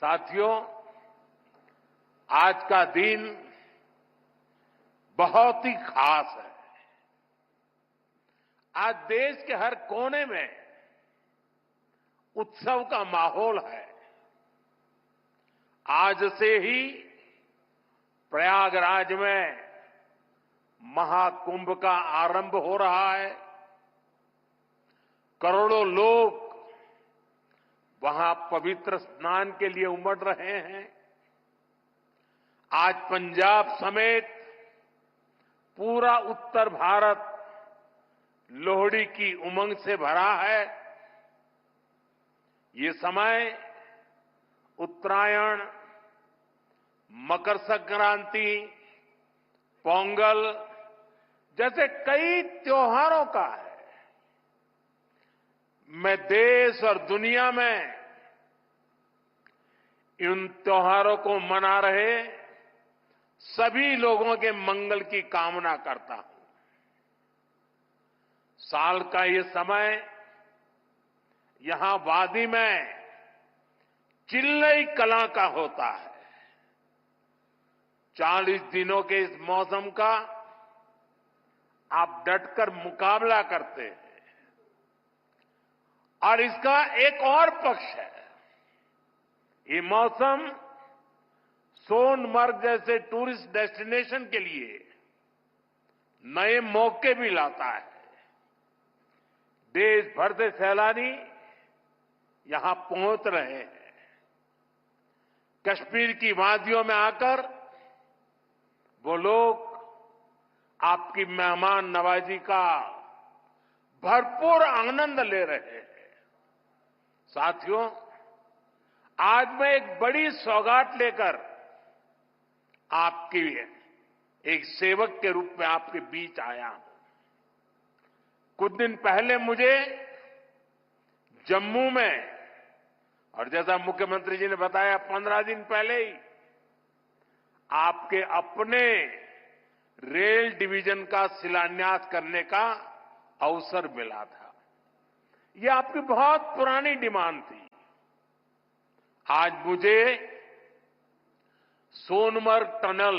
साथियों, आज का दिन बहुत ही खास है। आज देश के हर कोने में उत्सव का माहौल है। आज से ही प्रयागराज में महाकुंभ का आरंभ हो रहा है। करोड़ों लोग वहां पवित्र स्नान के लिए उमड़ रहे हैं। आज पंजाब समेत पूरा उत्तर भारत लोहड़ी की उमंग से भरा है। ये समय उत्तरायण, मकर संक्रांति, पोंगल जैसे कई त्योहारों का है। मैं देश और दुनिया में इन त्योहारों को मना रहे सभी लोगों के मंगल की कामना करता हूं। साल का ये समय यहां वादी में चिल्लई कला का होता है। 40 दिनों के इस मौसम का आप डटकर मुकाबला करते हैं। और इसका एक और पक्ष है, ये मौसम सोनमर्ग जैसे टूरिस्ट डेस्टिनेशन के लिए नए मौके भी लाता है। देश भर से सैलानी यहां पहुंच रहे हैं। कश्मीर की वादियों में आकर वो लोग आपकी मेहमान नवाजी का भरपूर आनंद ले रहे हैं। साथियों, आज मैं एक बड़ी सौगात लेकर आपकी एक सेवक के रूप में आपके बीच आया हूं। कुछ दिन पहले मुझे जम्मू में, और जैसा मुख्यमंत्री जी ने बताया 15 दिन पहले ही आपके अपने रेल डिवीजन का शिलान्यास करने का अवसर मिला था। यह आपकी बहुत पुरानी डिमांड थी। आज मुझे सोनमर्ग टनल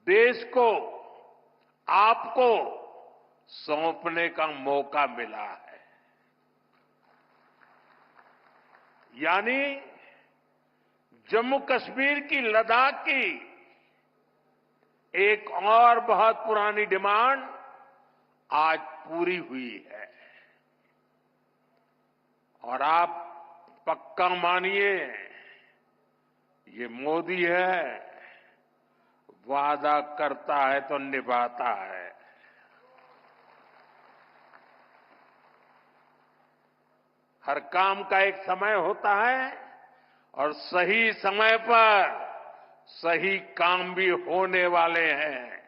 देश को, आपको सौंपने का मौका मिला है। यानी जम्मू कश्मीर की, लद्दाख की एक और बहुत पुरानी डिमांड आज पूरी हुई है। और आप पक्का मानिए, ये मोदी है, वादा करता है तो निभाता है। हर काम का एक समय होता है और सही समय पर सही काम भी होने वाले हैं।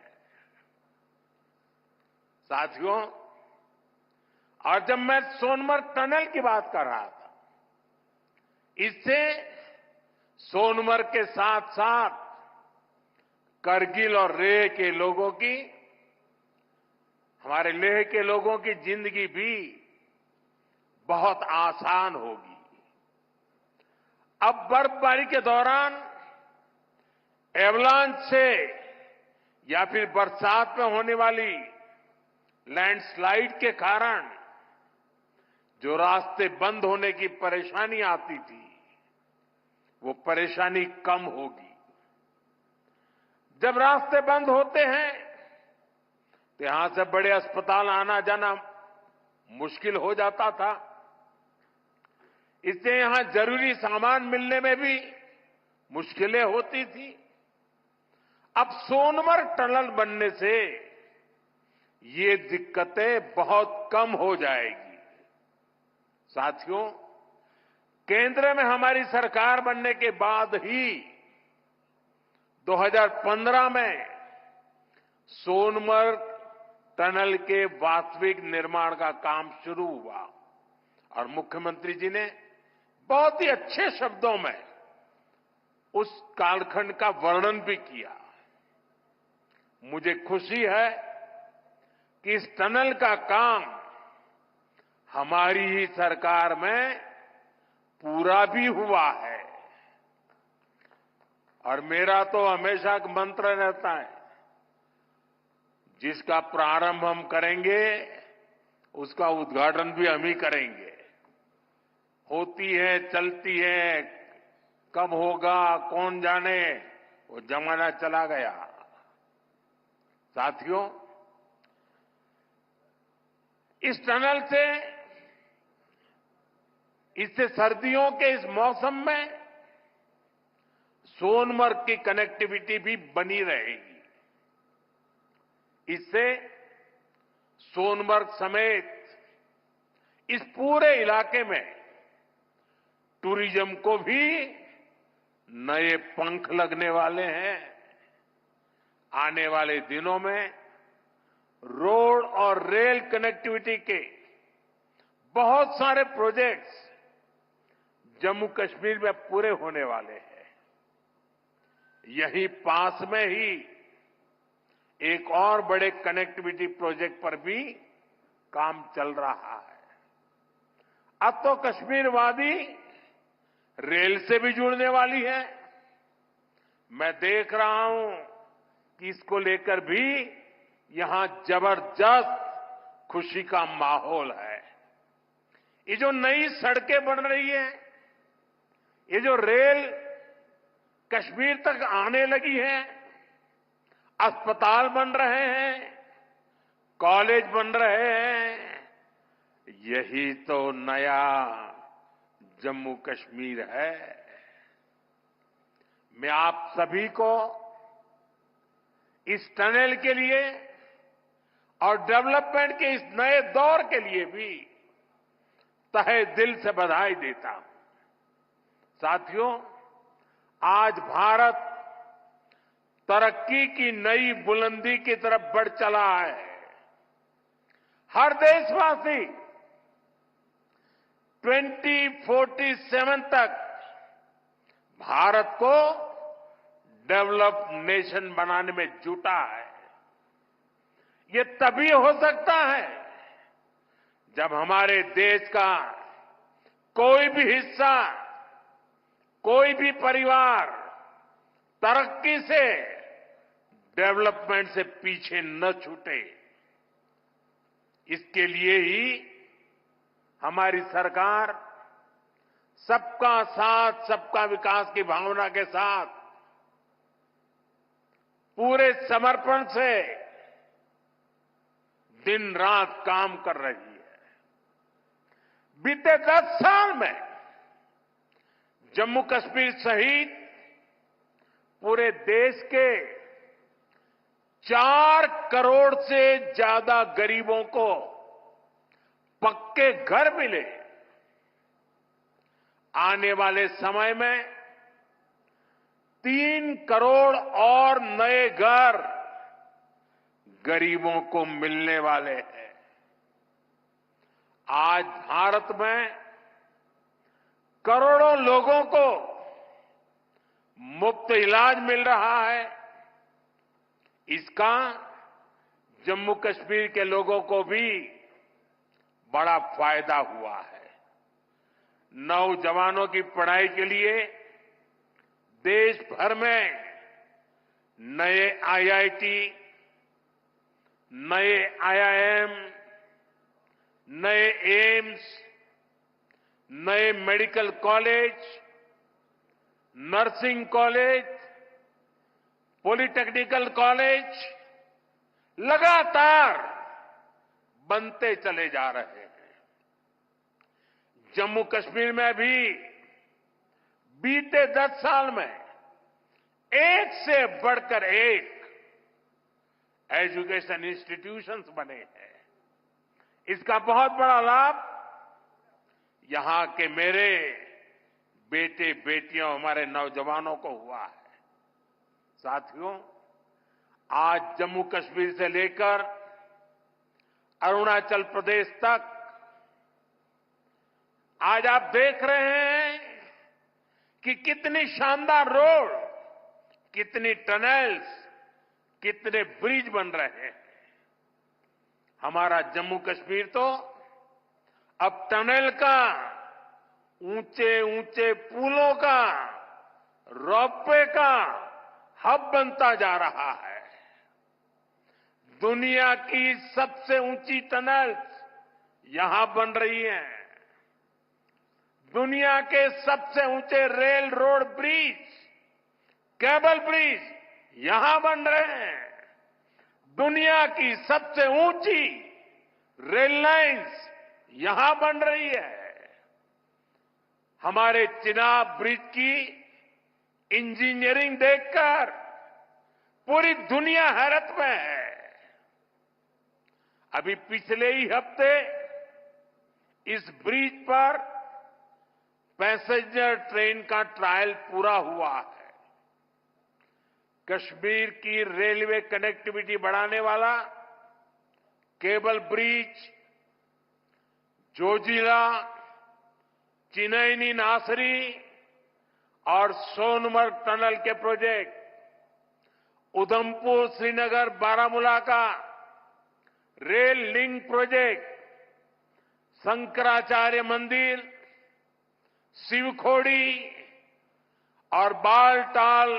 साथियों, और जब मैं सोनमर्ग टनल की बात कर रहा था, इससे सोनमर्ग के साथ साथ करगिल और लेह के लोगों की, हमारे लेह के लोगों की जिंदगी भी बहुत आसान होगी। अब बर्फबारी के दौरान एवलांच से या फिर बरसात में होने वाली लैंडस्लाइड के कारण जो रास्ते बंद होने की परेशानी आती थी, वो परेशानी कम होगी। जब रास्ते बंद होते हैं तो यहां से बड़े अस्पताल आना जाना मुश्किल हो जाता था। इससे यहां जरूरी सामान मिलने में भी मुश्किलें होती थी। अब सोनमर्ग टनल बनने से ये दिक्कतें बहुत कम हो जाएगी। साथियों, केंद्र में हमारी सरकार बनने के बाद ही 2015 में सोनमर्ग टनल के वास्तविक निर्माण का काम शुरू हुआ और मुख्यमंत्री जी ने बहुत ही अच्छे शब्दों में उस कालखंड का वर्णन भी किया। मुझे खुशी है कि इस टनल का काम हमारी ही सरकार में पूरा भी हुआ है। और मेरा तो हमेशा एक मंत्र रहता है, जिसका प्रारंभ हम करेंगे उसका उद्घाटन भी हम ही करेंगे। होती है, चलती है, कब होगा कौन जाने, वो जमाना चला गया। साथियों, इस टनल से, इससे सर्दियों के इस मौसम में सोनमर्ग की कनेक्टिविटी भी बनी रहेगी। इससे सोनमर्ग समेत इस पूरे इलाके में टूरिज्म को भी नए पंख लगने वाले हैं। आने वाले दिनों में रोड और रेल कनेक्टिविटी के बहुत सारे प्रोजेक्ट्स जम्मू कश्मीर में पूरे होने वाले हैं। यही पास में ही एक और बड़े कनेक्टिविटी प्रोजेक्ट पर भी काम चल रहा है। अब तो कश्मीर वादी रेल से भी जुड़ने वाली है। मैं देख रहा हूं कि इसको लेकर भी यहां जबरदस्त खुशी का माहौल है। ये जो नई सड़कें बन रही है, ये जो रेल कश्मीर तक आने लगी है, अस्पताल बन रहे हैं, कॉलेज बन रहे हैं, यही तो नया जम्मू कश्मीर है। मैं आप सभी को इस टनल के लिए और डेवलपमेंट के इस नए दौर के लिए भी तहे दिल से बधाई देता हूं। साथियों, आज भारत तरक्की की नई बुलंदी की तरफ बढ़ चला है। हर देशवासी 2047 तक भारत को डेवलप्ड नेशन बनाने में जुटा है। ये तभी हो सकता है जब हमारे देश का कोई भी हिस्सा, कोई भी परिवार तरक्की से, डेवलपमेंट से पीछे न छूटे। इसके लिए ही हमारी सरकार सबका साथ, सबका विकास की भावना के साथ पूरे समर्पण से दिन रात काम कर रही है। बीते 10 साल में जम्मू कश्मीर सहित पूरे देश के 4 करोड़ से ज्यादा गरीबों को पक्के घर मिले। आने वाले समय में 3 करोड़ और नए घर गरीबों को मिलने वाले हैं। आज भारत में करोड़ों लोगों को मुफ्त इलाज मिल रहा है। इसका जम्मू कश्मीर के लोगों को भी बड़ा फायदा हुआ है। नौजवानों की पढ़ाई के लिए देश भर में नए आईआईटी, नए आईआईएम, नए एम्स, नए medical college, nursing college, polytechnical college लगातार बनते चले जा रहे हैं। जम्मू कश्मीर में भी बीते 10 साल में एक से बढ़कर एक एजुकेशन इंस्टीट्यूशंस बने हैं। इसका बहुत बड़ा लाभ यहां के मेरे बेटे बेटियों, हमारे नौजवानों को हुआ है। साथियों, आज जम्मू कश्मीर से लेकर अरुणाचल प्रदेश तक आज आप देख रहे हैं कि कितनी शानदार रोड, कितनी टनल्स, कितने ब्रिज बन रहे हैं। हमारा जम्मू कश्मीर तो अब टनल का, ऊंचे ऊंचे पुलों का, रोपवे का हब बनता जा रहा है। दुनिया की सबसे ऊंची टनल्स यहां बन रही हैं। दुनिया के सबसे ऊंचे rail road bridge, cable bridge यहां बन रहे हैं। दुनिया की सबसे ऊंची रेल लाइंस यहां बन रही है। हमारे चिनाब ब्रिज की इंजीनियरिंग देखकर पूरी दुनिया हैरत में है। अभी पिछले ही हफ्ते इस ब्रिज पर पैसेंजर ट्रेन का ट्रायल पूरा हुआ है। कश्मीर की रेलवे कनेक्टिविटी बढ़ाने वाला केबल ब्रिज, जोजिला, चिनैनी नासरी और सोनमर्ग टनल के प्रोजेक्ट, उधमपुर श्रीनगर बारामूला का रेल लिंक प्रोजेक्ट, शंकराचार्य मंदिर, शिवखोड़ी और बालटाल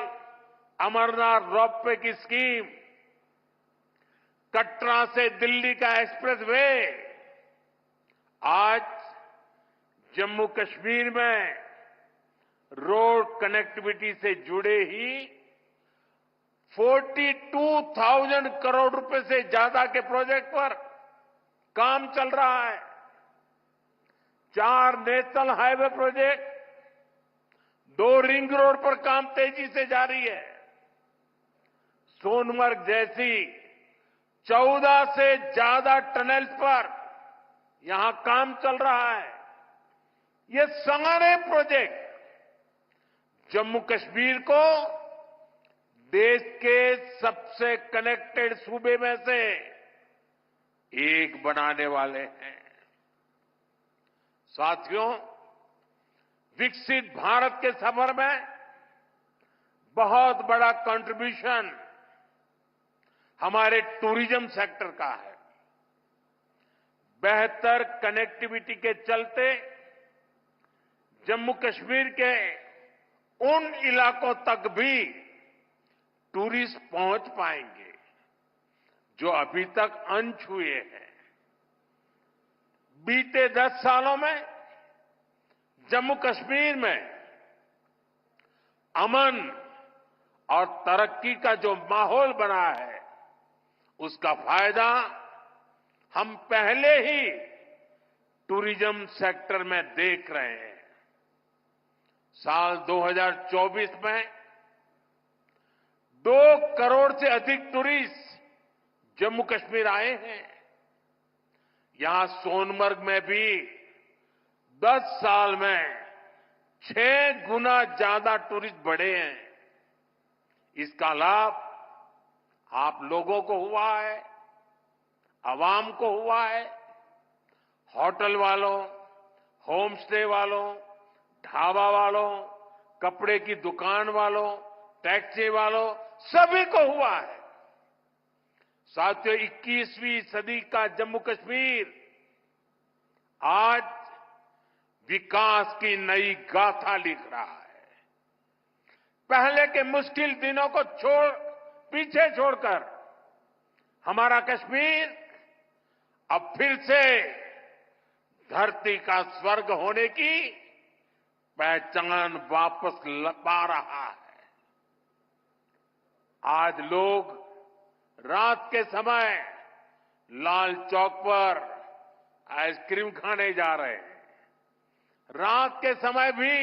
अमरनाथ रोपवे की स्कीम, कटरा से दिल्ली का एक्सप्रेसवे, आज जम्मू कश्मीर में रोड कनेक्टिविटी से जुड़े ही 42,000 करोड़ रुपए से ज्यादा के प्रोजेक्ट पर काम चल रहा है। 4 national highway project, 2 ring road पर काम तेजी से जारी है। सोनमर्ग जैसी 14 से ज्यादा टनल्स पर यहां काम चल रहा है। ये सारे प्रोजेक्ट जम्मू कश्मीर को देश के सबसे कनेक्टेड सूबे में से एक बनाने वाले हैं। साथियों, विकसित भारत के सफर में बहुत बड़ा कंट्रीब्यूशन हमारे टूरिज्म सेक्टर का है। बेहतर कनेक्टिविटी के चलते जम्मू कश्मीर के उन इलाकों तक भी टूरिस्ट पहुंच पाएंगे जो अभी तक अनछुए हैं। बीते 10 सालों में जम्मू कश्मीर में अमन और तरक्की का जो माहौल बना है, उसका फायदा हम पहले ही टूरिज्म सेक्टर में देख रहे हैं। साल 2024 में 2 करोड़ से अधिक टूरिस्ट जम्मू कश्मीर आए हैं। यहां सोनमर्ग में भी 10 साल में 6 गुना ज्यादा टूरिस्ट बढ़े हैं। इसका लाभ आप लोगों को हुआ है, आवाम को हुआ है। होटल वालों, होम स्टे वालों, ढाबा वालों, कपड़े की दुकान वालों, टैक्सी वालों, सभी को हुआ है। साथियों, 21वीं सदी का जम्मू कश्मीर आज विकास की नई गाथा लिख रहा है। पहले के मुश्किल दिनों को पीछे छोड़कर हमारा कश्मीर अब फिर से धरती का स्वर्ग होने की पहचान वापस पा रहा है। आज लोग रात के समय लाल चौक पर आइसक्रीम खाने जा रहे हैं। रात के समय भी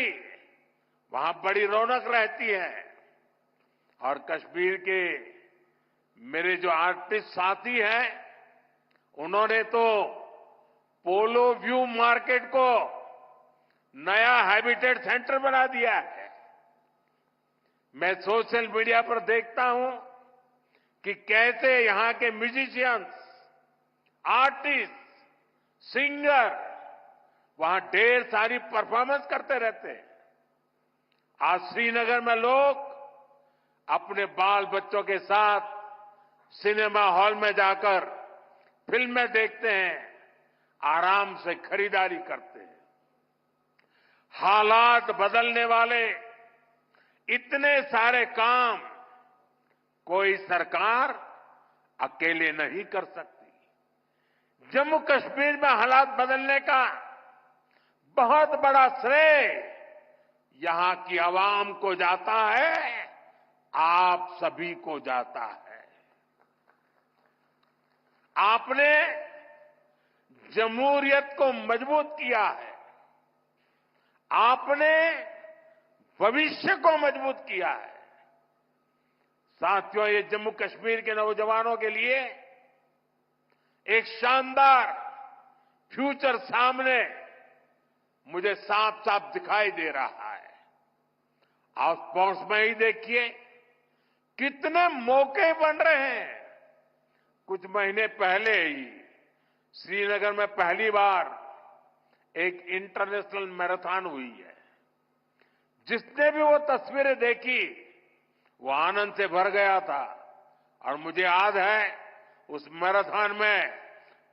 वहां बड़ी रौनक रहती है। और कश्मीर के मेरे जो आर्टिस्ट साथी हैं, उन्होंने तो पोलो व्यू मार्केट को नया हैबिटेट सेंटर बना दिया है। मैं सोशल मीडिया पर देखता हूं कि कैसे यहां के म्यूजिशियंस, आर्टिस्ट, सिंगर वहां ढेर सारी परफॉर्मेंस करते रहते हैं। आज श्रीनगर में लोग अपने बाल बच्चों के साथ सिनेमा हॉल में जाकर फिल्में देखते हैं, आराम से खरीदारी करते हैं। हालात बदलने वाले इतने सारे काम कोई सरकार अकेले नहीं कर सकती। जम्मू कश्मीर में हालात बदलने का बहुत बड़ा श्रेय यहां की आवाम को जाता है, आप सभी को जाता है। आपने जमहूरियत को मजबूत किया है, आपने भविष्य को मजबूत किया है। साथियों, ये जम्मू कश्मीर के नौजवानों के लिए एक शानदार फ्यूचर सामने मुझे साफ साफ दिखाई दे रहा है। आप स्पोर्ट्स में ही देखिए कितने मौके बन रहे हैं। कुछ महीने पहले ही श्रीनगर में पहली बार एक इंटरनेशनल मैराथन हुई है। जिसने भी वो तस्वीरें देखी वो आनंद से भर गया था। और मुझे याद है उस मैराथन में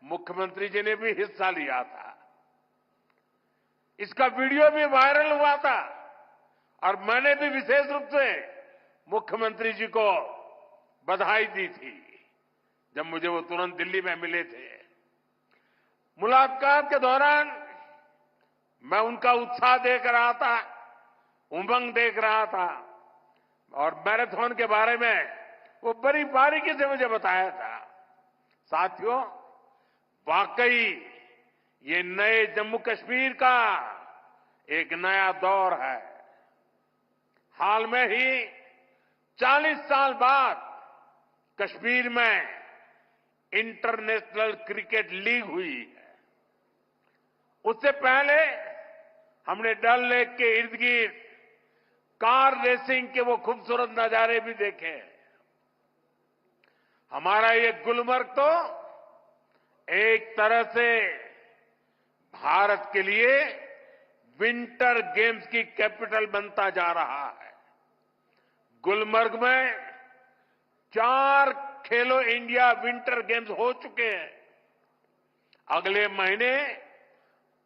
मुख्यमंत्री जी ने भी हिस्सा लिया था। इसका वीडियो भी वायरल हुआ था और मैंने भी विशेष रूप से मुख्यमंत्री जी को बधाई दी थी जब मुझे वो तुरंत दिल्ली में मिले थे। मुलाकात के दौरान मैं उनका उत्साह देख रहा था, उमंग देख रहा था और मैराथन के बारे में वो बड़ी बारीकी से मुझे बताया था। साथियों, वाकई ये नए जम्मू कश्मीर का एक नया दौर है। हाल में ही 40 साल बाद कश्मीर में इंटरनेशनल क्रिकेट लीग हुई है। उससे पहले हमने डल लेक के इर्द गिर्द कार रेसिंग के वो खूबसूरत नजारे भी देखे। हमारा ये गुलमर्ग तो एक तरह से भारत के लिए विंटर गेम्स की कैपिटल बनता जा रहा है। गुलमर्ग में 4 खेलो इंडिया विंटर गेम्स हो चुके हैं। अगले महीने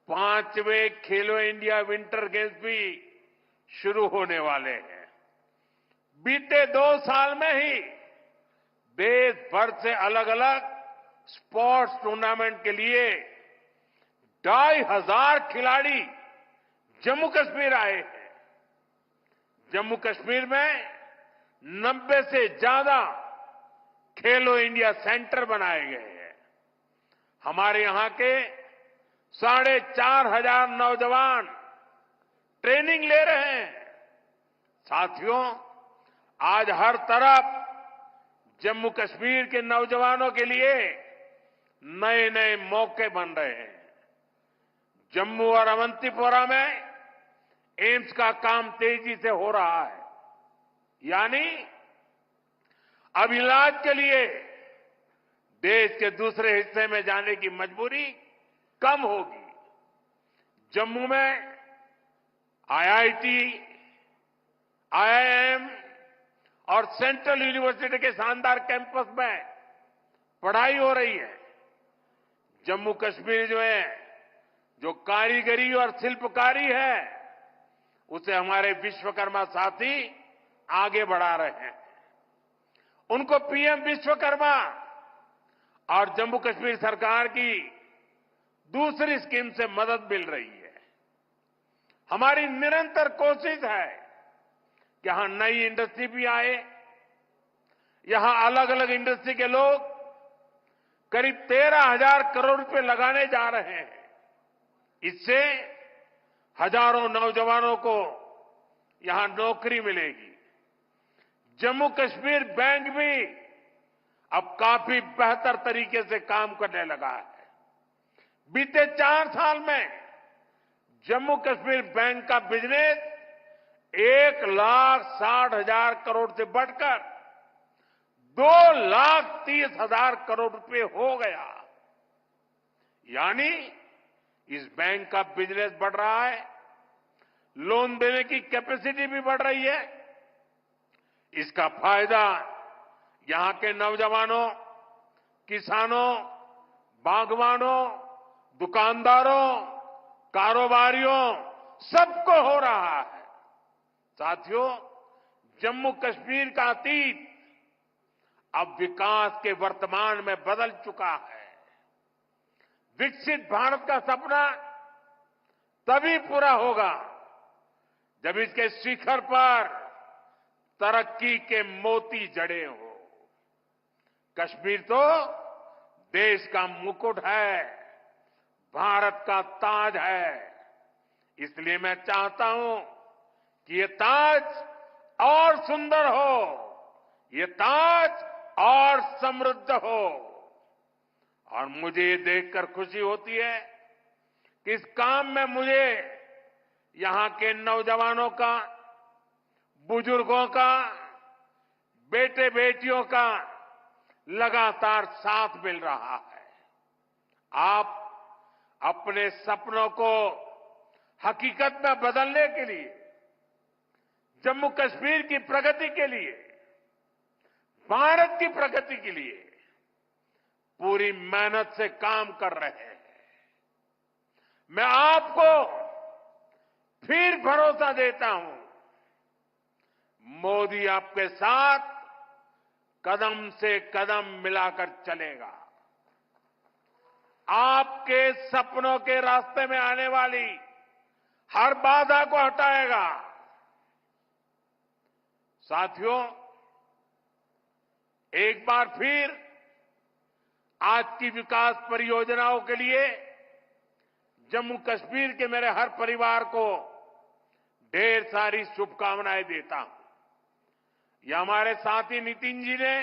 5वें खेलो इंडिया विंटर गेम्स भी शुरू होने वाले हैं। बीते 2 साल में ही देश भर से अलग अलग स्पोर्ट्स टूर्नामेंट के लिए 2,500 खिलाड़ी जम्मू कश्मीर आए हैं। जम्मू कश्मीर में 90 से ज्यादा खेलो इंडिया सेंटर बनाए गए हैं। हमारे यहां के 4,500 नौजवान ट्रेनिंग ले रहे हैं। साथियों, आज हर तरफ जम्मू कश्मीर के नौजवानों के लिए नए नए मौके बन रहे हैं। जम्मू और अवंतीपोरा में एम्स का काम तेजी से हो रहा है, यानी अब इलाज के लिए देश के दूसरे हिस्से में जाने की मजबूरी कम होगी। जम्मू में आईआईटी, आईआईएम और सेंट्रल यूनिवर्सिटी के शानदार कैंपस में पढ़ाई हो रही है। जम्मू कश्मीर में जो कारीगरी और शिल्पकारी है उसे हमारे विश्वकर्मा साथी आगे बढ़ा रहे हैं। उनको पीएम विश्वकर्मा और जम्मू कश्मीर सरकार की दूसरी स्कीम से मदद मिल रही है। हमारी निरंतर कोशिश है कि यहां नई इंडस्ट्री भी आए। यहां अलग अलग इंडस्ट्री के लोग करीब 13,000 करोड़ रुपए लगाने जा रहे हैं। इससे हजारों नौजवानों को यहां नौकरी मिलेगी। जम्मू कश्मीर बैंक भी अब काफी बेहतर तरीके से काम करने लगा है। बीते 4 साल में जम्मू कश्मीर बैंक का बिजनेस 1,60,000 करोड़ से बढ़कर 2,30,000 करोड़ रुपए हो गया। यानी इस बैंक का बिजनेस बढ़ रहा है, लोन देने की कैपेसिटी भी बढ़ रही है। इसका फायदा यहां के नौजवानों, किसानों, बागवानों, दुकानदारों, कारोबारियों सबको हो रहा है। साथियों, जम्मू कश्मीर का अतीत अब विकास के वर्तमान में बदल चुका है। विकसित भारत का सपना तभी पूरा होगा जब इसके शिखर पर तरक्की के मोती जड़े हो। कश्मीर तो देश का मुकुट है, भारत का ताज है। इसलिए मैं चाहता हूं कि ये ताज और सुंदर हो, ये ताज और समृद्ध हो। और मुझे ये देखकर खुशी होती है कि इस काम में मुझे यहां के नौजवानों का, बुजुर्गों का, बेटे बेटियों का लगातार साथ मिल रहा है। आप अपने सपनों को हकीकत में बदलने के लिए, जम्मू कश्मीर की प्रगति के लिए, भारत की प्रगति के लिए पूरी मेहनत से काम कर रहे हैं। मैं आपको फिर भरोसा देता हूं, मोदी आपके साथ कदम से कदम मिलाकर चलेगा। आपके सपनों के रास्ते में आने वाली हर बाधा को हटाएगा। साथियों, एक बार फिर आज की विकास परियोजनाओं के लिए जम्मू कश्मीर के मेरे हर परिवार को ढेर सारी शुभकामनाएं देता हूं। यह हमारे साथी नितिन जी ने,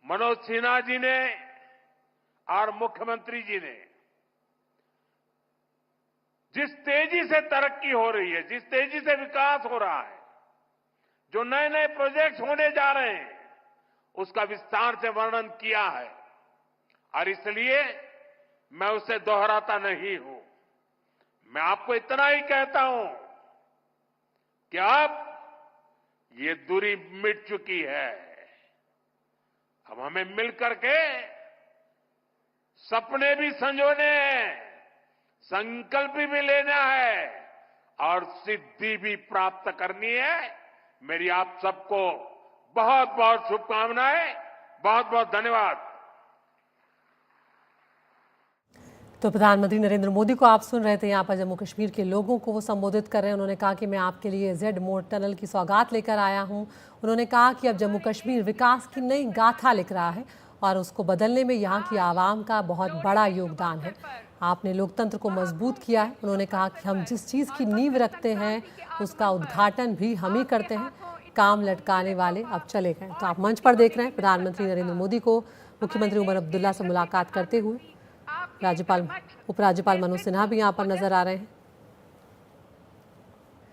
मनोज सिन्हा जी ने और मुख्यमंत्री जी ने जिस तेजी से तरक्की हो रही है, जिस तेजी से विकास हो रहा है, जो नए नए प्रोजेक्ट होने जा रहे हैं, उसका विस्तार से वर्णन किया है। और इसलिए मैं उसे दोहराता नहीं हूं। मैं आपको इतना ही कहता हूं कि अब ये दूरी मिट चुकी है। अब हमें मिलकर के सपने भी संजोने हैं, संकल्प भी लेना है और सिद्धि भी प्राप्त करनी है। मेरी आप सबको बहुत बहुत शुभकामनाएं, बहुत बहुत धन्यवाद। तो प्रधानमंत्री नरेंद्र मोदी को आप सुन रहे थे, यहाँ पर जम्मू कश्मीर के लोगों को वो संबोधित कर रहे हैं। उन्होंने कहा कि मैं आपके लिए जेड मोड़ टनल की सौगात लेकर आया हूँ। उन्होंने कहा कि अब जम्मू कश्मीर विकास की नई गाथा लिख रहा है और उसको बदलने में यहाँ की आवाम का बहुत बड़ा योगदान है। आपने लोकतंत्र को मजबूत किया है। उन्होंने कहा कि हम जिस चीज़ की नींव रखते हैं उसका उद्घाटन भी हम ही करते हैं। काम लटकाने वाले अब चले गए। तो आप मंच पर देख रहे हैं प्रधानमंत्री नरेंद्र मोदी को मुख्यमंत्री उमर अब्दुल्ला से मुलाकात करते हुए। राज्यपाल, उपराज्यपाल मनोज सिन्हा भी यहाँ पर नजर आ रहे हैं।